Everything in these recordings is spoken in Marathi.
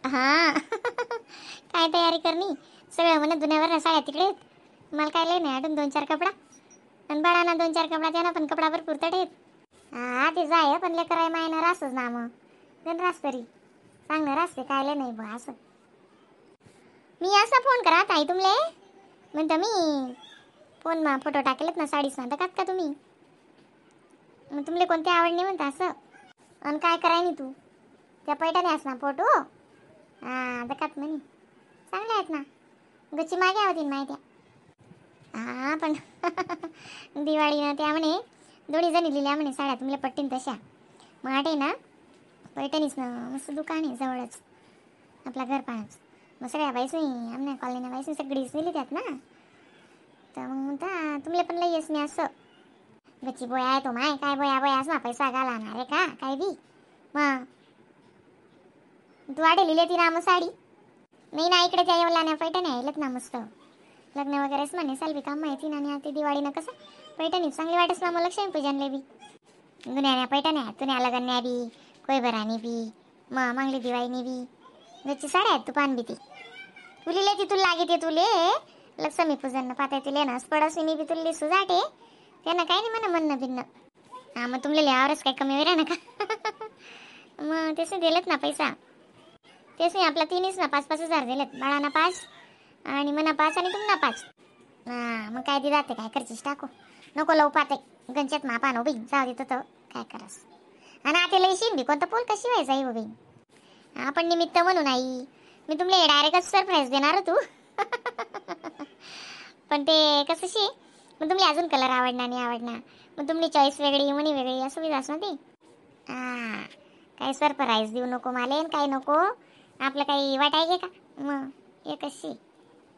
हां. काय तयारी करणी सगळं म्हणत दुनियावर साड्या तिकडे आहेत. मला काय लय नाही आठवून 2-4 कपडा आणि बाळांना 2-4 कपडा त्यांना पण कपडा भरपूर तडे आहेत. हा ते जाय पण लेकराय मायनं रासच ना मग गण रास तरी चांगलं रासते काय लय नाही बा असं. मी असा फोन करा ताई तुमले म्हणतो मी फोन मा फोटो टाकलेत ना साडीच ना दकात का तुम्ही मग तुमले कोणती आवडली म्हणता असं आणि काय कराय नाही तू त्या पैठाने अस ना फोटो हां दकात म्हणे चांगले आहेत ना गच्ची मागे होती माहिती हां पण दिवाळीनं त्या म्हणे दोन्ही जणी लिहिल्या म्हणे साड्या तुमल्या पट्टीन तशा मग आठे ना पैठणीच ना मस्त दुकान आहे जवळच आपला घर पाहाच मग सगळ्या बाईसनी आमच्या कॉलनीना बाईसनी सगळीच दिली त्यात ना तर मग म्हणता तुमले पण लई येस नाही असं गच्ची बोया आहे तो माय काय बोया बोया असं पैसा घालणार आहे का काय बी मग तू आडे लिहिली ती ना मग साडी नाही ना इकडे त्या येवला नाही पैठणी यायलात ना मस्त लग्न वगैरेच म्हणे सालबी काम माहिती ना आणि आता दिवाळीनं कसं पैठणी चांगली वाटच ना मग लक्ष्मी पूजनले बी दुन्याने पैठण्या तुन्या लगन्या बी कोयभरानी बी मग मांगली दिवाळीनी बी गच्ची साड्या आहेत तू पान बी ती तुली ती तुला लागे ते तुले लक्ष्मी पूजन पाहता तुले ना पडस मी बी तुला सुजाटे त्यांना काही नाही म्हणा म्हणणं भिन्न हां मग तुमले लिहावरच काय कमी वेळ ना का मग तेच दिलेत ना पैसा तेच नाही आपला तिन्हीच ना 5-5 हजार दिलेत बाळांना 5 आणि मना 5 आणि तुम्हाला 5 हां मग काय ती जाते काय करचीस टाकू नको लव पाते गंच्यात मापा नो बाई जाऊ देतो तर काय करस आणि आता लयशीन बी कोणता पोल कशी व्हायचा आई बाई आपण निमित्त म्हणून आई मी तुमले डायरेक्टच सरप्राईज देणार तू पण ते कसं शी मग तुम्ही अजून कलर आवडणार नाही आवडणार मग तुमची चॉईस वेगळी मनी वेगळी असं बी असं ती हां काही सरप्राईज देऊ नको मला काही नको आपलं काही वाटायचे का मग एक कशी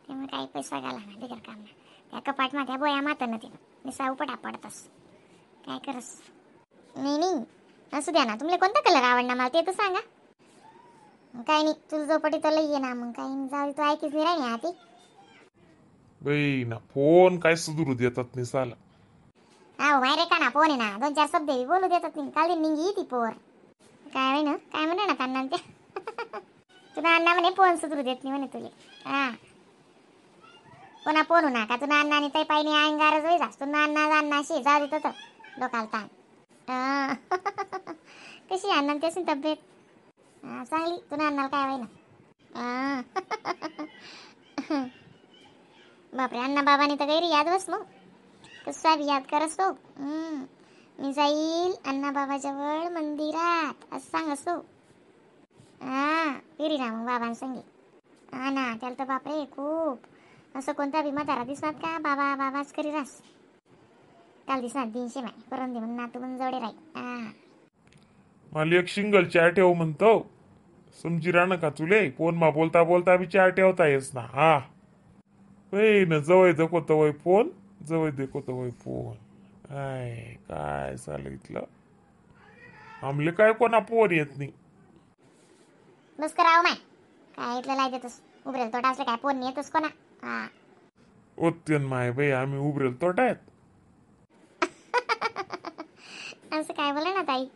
त्यामुळे काही पैसा घाला ना बिगर काम ना त्या कपाट माझ्या बोया माता ना तिनं मी सावपटा पडतस काय करस नाही नाही असू द्या ना तुम्हाला कोणता कलर आवडणार मला ते तर सांगा काही नाही तुझं झोपटी तर लई ये ना मग काही जाऊ तू ऐकीच नाही राही आधी बाई ना फोन काय सुधरू देतात निसाला हो माय रे का ना फोन आहे ना 2-4 शब्द बोलू देतात नाही काल निंगी ती पोर काय होई ना काय म्हणा ना त्यांना ते तुला अण्णा म्हणे फोन सुधरू देत नाही म्हणे तुले हां कोणा फोन नका तुला अण्णा आणि ताई पाहिजे अंगारच होई जास्त तुला अण्णा अण्णाशी जाऊ देत डोकाला ताण कशी अण्णा त्याची तब्येत चांगली तुला अण्णाला काय होई ना बापरे अण्णा बाबाने तर गैरी याद बस मग कसा बी याद करस तो मी जाईल अण्णा बाबाजवळ मंदिरात असं सांग असतो हां फिरी ना मग बाबांसंगे हा ना त्याला तर बापरे खूप असं कोणता बी म्हातारा दिसणार का बाबा बाबाच करी रास काल दिसणार 300 माय करून दे म्हणून नातू पण जवळे राहील हां मला एक सिंगल चॅट ठेव म्हणतो समजी राहणं का तुले फोन मा बोलता बोलता बी चॅट ठेवता येस ना हा न जवळ देखो तवय फोन जवळ देखो तवय फोन आय काय झालं इथलं आमले काय कोणा फोन येत नाही बस करावं माय काय इथलं लाई देतस उभरेल तोटा असलं काय फोन येतस कोणा हां ओत्यन माय बाई आम्ही उभरेल तोटायत असं काय बोला ना ताई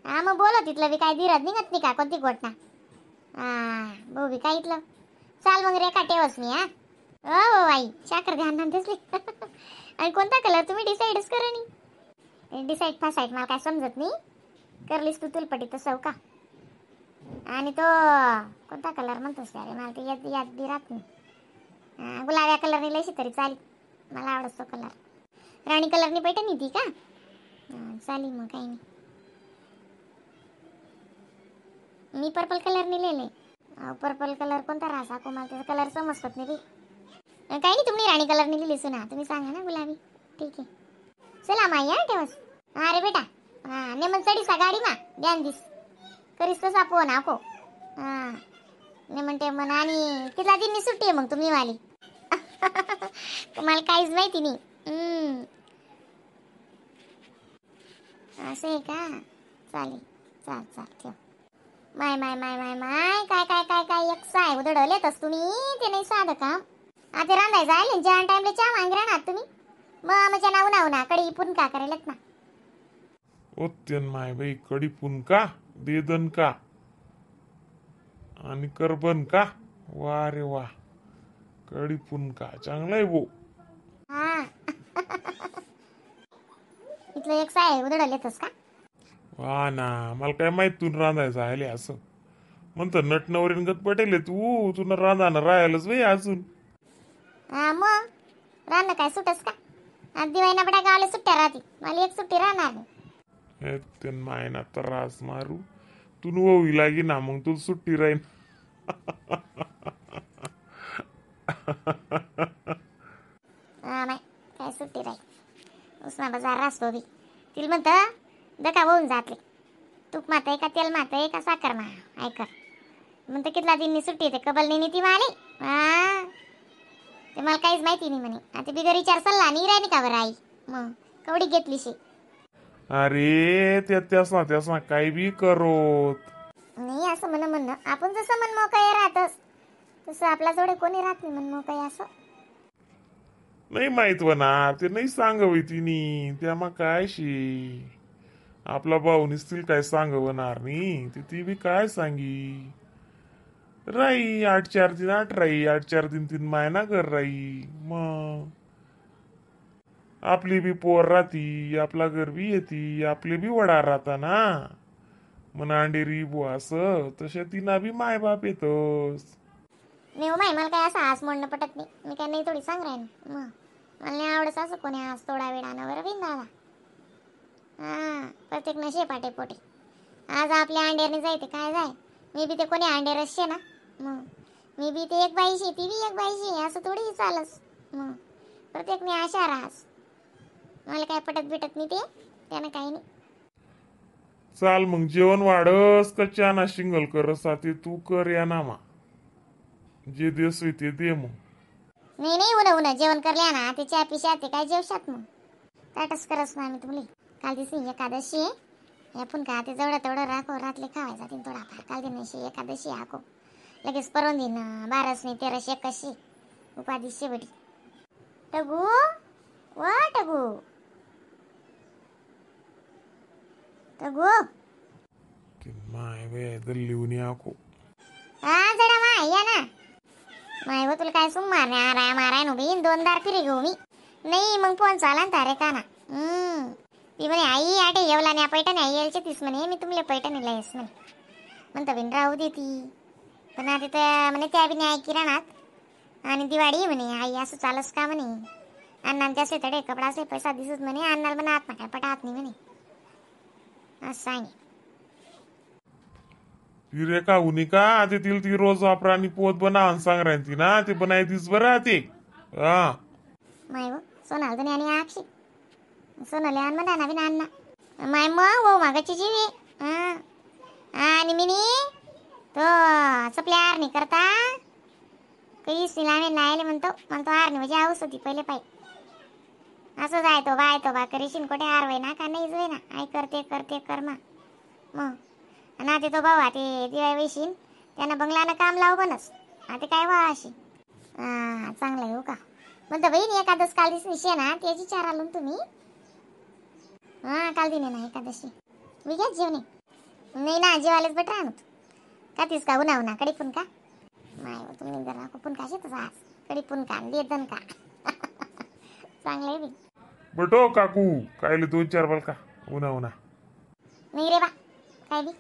हा मग बोला तिथलं बी काय धीरत निघत नाही का कोणती गोट ना हां भाऊ बी काय इथलं चाल मग रेखा ठेवस मी हा हो आई चाकर ध्यान ना दिसली आणि कोणता कलर तुम्ही डिसाईडच करा नाही डिसाईड फासाईड मला काय समजत नाही करलीस तू तुलपटी तसं का आणि तो कोणता कलर म्हणतोस अरे मला ते याद याद बी राहत नाही गुलाब्या कलरनी लयशी तरी चालेल मला आवडत तो कलर राणी कलरनी पैठणी ती का चालेल मग काही नाही मी पर्पल कलरनी लिहिले पर्पल कलर कोणता रासा को मला त्याचा कलर समजत नाही काही नाही तुम्ही राणी कलरनी लिहिली सुना तुम्ही सांगा ना गुलाबी ठीक आहे चला माई या ठेवस अरे बेटा हां ने मग चढीस का गाडी मा ध्यान दिस करीस तसा फोन आको हां ने म्हणते मन आणि किती दिन सुट्टी आहे मग तुम्ही वाली तुम्हाला काहीच माहिती नाही असं आहे का चालेल चाल चाल ठेव माय माय माय माय माय काय काय काय काय एक साय उधळलेतच तुम्ही ते नाही साधं काम आता रांधाय जाईल जेवण टाइमला चहा मांगरा ना तुम्ही मग आमच्या नाव ना कडी पुन का करेलत ना ओत्यन माय बाई कडी पुनका देदन का आणि करबन का? वा रे वा, कढी पुनका चांगला आहे भो. हा इथलं एक साय उधळलं येतस का? वा ना, मला काय माहित तू रांधायचं आहे असं. म्हणतो नट नवरीन गत पटेल तू तुला रांधानं राहायलाच बाई अजून. हा मग राहणं काय सुटस का? आज दिवाळीना बडा गावाला सुट्ट्या राहते, मला एक सुट्टी राहणार नाही. हे ते मायना त्रास मारू, तू ववी लागी ना मग तुला सुट्टी राहीन. हा नाही काय सुट्टी राहील. उस्मा बाजार रासतो बी तिला म्हणतं दका होऊन जातले. तूप मात आहे का तेल मात आहे का साखर मा ऐकर म्हणतं कितला दिननी सुट्टी येते कबल नाही ती माले. हा ते मला काहीच माहिती नाही म्हणे. आता बिगर विचार सल्ला नाही राहिली का बरं आई? मग कवडी घेतली शे. अरे त्यासना काही बी करोत. नाही असं म्हणणं आपण जसं मन मोकळे राहतस तसं आपल्या जोडे कोणी राहत नाही मन मोकळे असं. नाही माहित ना, ते नाही सांगव तिनी त्या मग काय शी आपला भाऊ निसतील काय सांगवणार नाही ती बी काय सांगी. राई 8 4 दिन 8 राई 8 4 दिन 3 महिना कर राई. मग आपली बी पोर राहती, आपला घर बी येती, आपले बी वडा राहता ना. मन अंडेरी बुवा असं तशा तिना बी माय बाप येतस. नाही हो माय मला काय असं हास मोडणं पटत नाही. मी काय नाही थोडी सांग राहीन. मग मला नाही आवडत असं कोणी हास थोडा वेळानं बरं बिन दादा. हा प्रत्येक नशे पाटे पोटे. आज आपल्या अंडेरने जायते काय जाय. मी बी ते कोणी अंडेरच शे ना. मग मी बी ते एक बाईशी ती बी एक बाईशी असं थोडी चालस. मग प्रत्येक मी आशा राहस. मला काय पटत बिटत नाही ते त्यानं काही नाही. चाल मग जेवण वाढस का चहा शिंगल करस ते तू कर या नामा. जे देस ते दे मग. नाही नाही उन्हा जेवण करल्या ना ते चहा पिशा ते काय जेवशात मग ताटच करस ना आम्ही तुम्ही. काल दिवशी एकादशी आहे पण का ते जवळ तेवढं राखो रातले खावायचा तीन थोडाफार. काल दिवशी एकादशी हाको लगेच परवून दिन 12 13 उपाधी शेवटी. टगू वा टगू टगू माय वे दल्ली आको. हा जरा माय या ना. माय व तुला काय सुम माराय नो बी 2 दार फिरी घेऊ मी. नाही मग फोन चाला ना रे का ना. ती म्हणे आई आटे येवला नाही पैठण आई यायचे तीस म्हणे मी तुमले पैठणीला येस म्हणे. म्हणता बिन राहू दे ती पण आता त्या म्हणे त्या बी नाही किराणात आणि दिवाळी म्हणे आई असं चालस का म्हणे. अण्णा त्याचे तडे कपडा असले पैसा दिसत म्हणे अण्णाला म्हणा आत काय पटात नाही म्हणे असं सांगे. ती रे का उनी का ते तिला ती रोज वापरानी पोत बनावून सांग राहती ना ते बनाय तीच बरं ते. हा माय व सोनाल तर आणि आक्षी सोनाले आण म्हणा नवीन अण्णा माय मग वो मागाची जीवी. आणि मिनी तो चपल्या आरणी करता काही सिलाने नायले म्हणतो आरणी म्हणजे आऊस होती पहिले पाय असं जाय तो बा करीशीन कोठे आरवाय ना का नाही जाय ना आई करते कर्मा. मग आणि आता तो बाबा ते दिवाळी वैशीन त्यानं बंगलानं काम लाव बनस आता काय वा अशी. चांगलं आहे हो का म्हणतो बहीण एकादश काल दिवशी निशे ना त्याची चार आलो तुम्ही. काल दिने ना एकादशी मी घ्या जेवणे नाही ना जेवायलाच बेटर आणत का तीस का उन्हा कडी पण का माय तुम्ही जरा पण का शेतच आज कडी पण का देदन का. चांगलं आहे बी. बटो काकू कायले 2 4 बल का उन्हा नाही रे बा काय बी